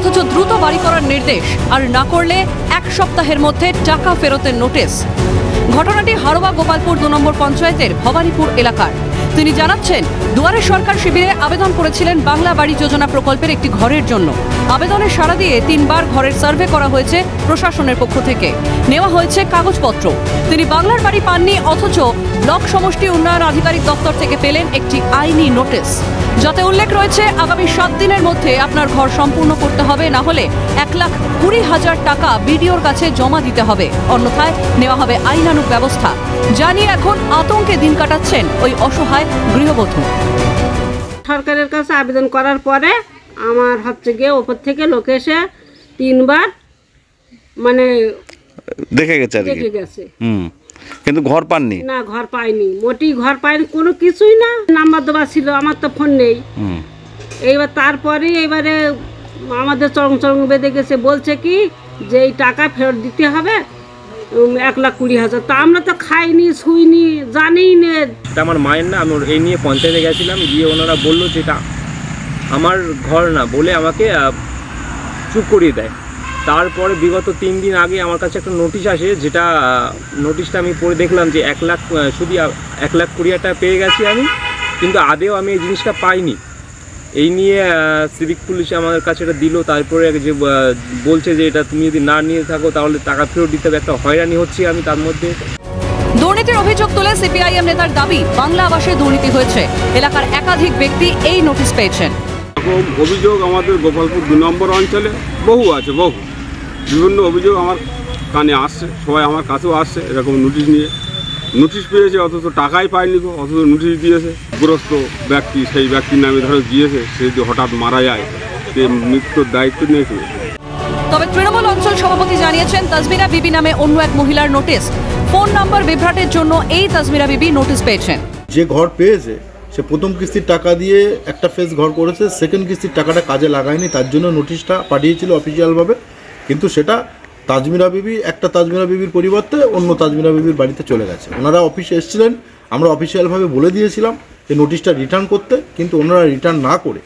অথচ দ্রুত বাড়ি করার নির্দেশ, আর না করলে 1 সপ্তাহের মধ্যে টাকা ফেরতের নোটিশ। ঘটনাটি হারোয়া গোপালপুর 2 নম্বর পঞ্চায়েতের ভবানীপুর এলাকার। তিনি জানাচ্ছেন, দুয়ারে সরকার শিবিরে আবেদন করেছিলেন বাংলা বাড়ি যোজনা প্রকল্পের একটি ঘরের জন্য। আবেদনে সাড়া দিয়ে 3 বার ঘরের সার্ভে করা হয়েছে প্রশাসনের পক্ষ থেকে, নেওয়া হয়েছে কাগজপত্র। তিনি বাংলার বাড়ি পাননি, অথচ ব্লক সমষ্টি উন্নয়ন আধিকারিক দপ্তর থেকে পেলেন একটি আইনি নোটিশ, যাতে উল্লেখ রয়েছে আগামী 7 দিনের মধ্যে আপনার ঘর সম্পূর্ণ করতে হবে, না হলে 1,20,000 টাকা বিডিওর কাছে জমা দিতে হবে, অন্যথায় নেওয়া হবে আইনানুগ ব্যবস্থা। জানিয়ে এখন আতঙ্কে দিন কাটাচ্ছেন ওই অসহায় গৃহবধূ। সরকারের কাছে আবেদন করার পরে আমার হচ্ছে গিয়ে ওপর থেকে লোক এসে 3 বার মানে দেখে গেছে। কিন্তু ঘর পাননি? না, ঘর পাইনি, মোটেই ঘর পাইনি, কোনো কিছুই না। নাম্বার দেওয়া ছিল, আমার তো ফোন নেই। এইবার তারপরে এবারে আমাদের চরম বেঁধে গেছে, বলছে কি যে এই টাকা ফেরত দিতে হবে 1,20,000। তা আমরা তো খাইনি, শুইনি, জানি না। এটা আমার মায়ের না, আমি এই নিয়ে পঞ্চায়েতে গেছিলাম, গিয়ে ওনারা বললো যে এটা আমার ঘর না বলে আমাকে চুপ করিয়ে দেয়। তারপরে বিগত 3 দিন আগে আমার কাছে একটা নোটিশ আসে, যেটা নোটিশটা আমি পড়ে দেখলাম যে 1,00,000 শুধু 1,20,000 টাকা পেয়ে গেছি আমি, কিন্তু আদেও আমি এই জিনিসটা পাইনি। এই নিয়ে সিভিক পুলিশ আমাদের কাছে এটা দিল। তারপরে যে বলছে যে এটা তুমি যদি না নিয়ে থাকো তাহলে টাকা ফেরত দিতে হবে। একটা হয়রানি হচ্ছে আমি তার মধ্যে। দুর্নীতির অভিযোগ তুলে সিপিআইএম নেতার দাবি, বাংলা আবাসে দুর্নীতি হয়েছে। এলাকার একাধিক ব্যক্তি এই নোটিশ পেয়েছেন। অভিযোগ আমাদের গোপালপুর 2 নম্বর অঞ্চলে বহু আছে, বহু বিভিন্ন অভিযোগ আমার কানে আসছে, সবাই আমার কাছেও আসছে এরকম নোটিশ নিয়ে। নোটিশ পেয়েছে অথচ টাকাই পায়নি, অথচ নোটিশ দিয়েছে। গ্রস্ত ব্যক্তি, সেই ব্যক্তির নামে ধরো গিয়েছে, সে যদি হঠাৎ মারা যায় সে মৃত্যুর দায়িত্ব নিয়েছে। তবে তৃণমূল অঞ্চল সভাপতি জানিয়েছেন, তাজমিরা বিবি নামে অন্য এক মহিলার নোটিশ। ফোন নাম্বার বিভ্রাটের জন্য এই তাজমিরা বিবি নোটিশ পেয়েছেন। যে ঘর পেয়েছে সে প্রথম কিস্তির টাকা দিয়ে একটা ফেজ ঘর করেছে, সেকেন্ড কিস্তির টাকাটা কাজে লাগায়নি, তার জন্য নোটিশটা পাঠিয়েছিল অফিসিয়ালভাবে। কিন্তু সেটা তাজমিরা বিবি, একটা তাজমিরা বিবির পরিবর্তে অন্য তাজমিরা বিবির বাড়িতে চলে গেছে। ওনারা অফিসে এসেছিলেন, আমরা অফিসিয়ালভাবে বলে দিয়েছিলাম এই নোটিশটা রিটার্ন করতে, কিন্তু ওনারা রিটার্ন না করে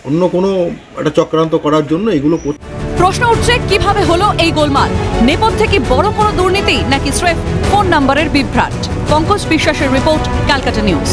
অন্য কোনো একটা চক্রান্ত করার জন্য এগুলো করছে। প্রশ্ন উঠছে, কিভাবে হলো এই গোলমাল? নেপথ্যে কি বড় কোনো দুর্নীতি, নাকি স্রেফ ফোন নাম্বারের বিভ্রাট? পঙ্কজ বিশ্বাসের রিপোর্ট, ক্যালকাটা নিউজ।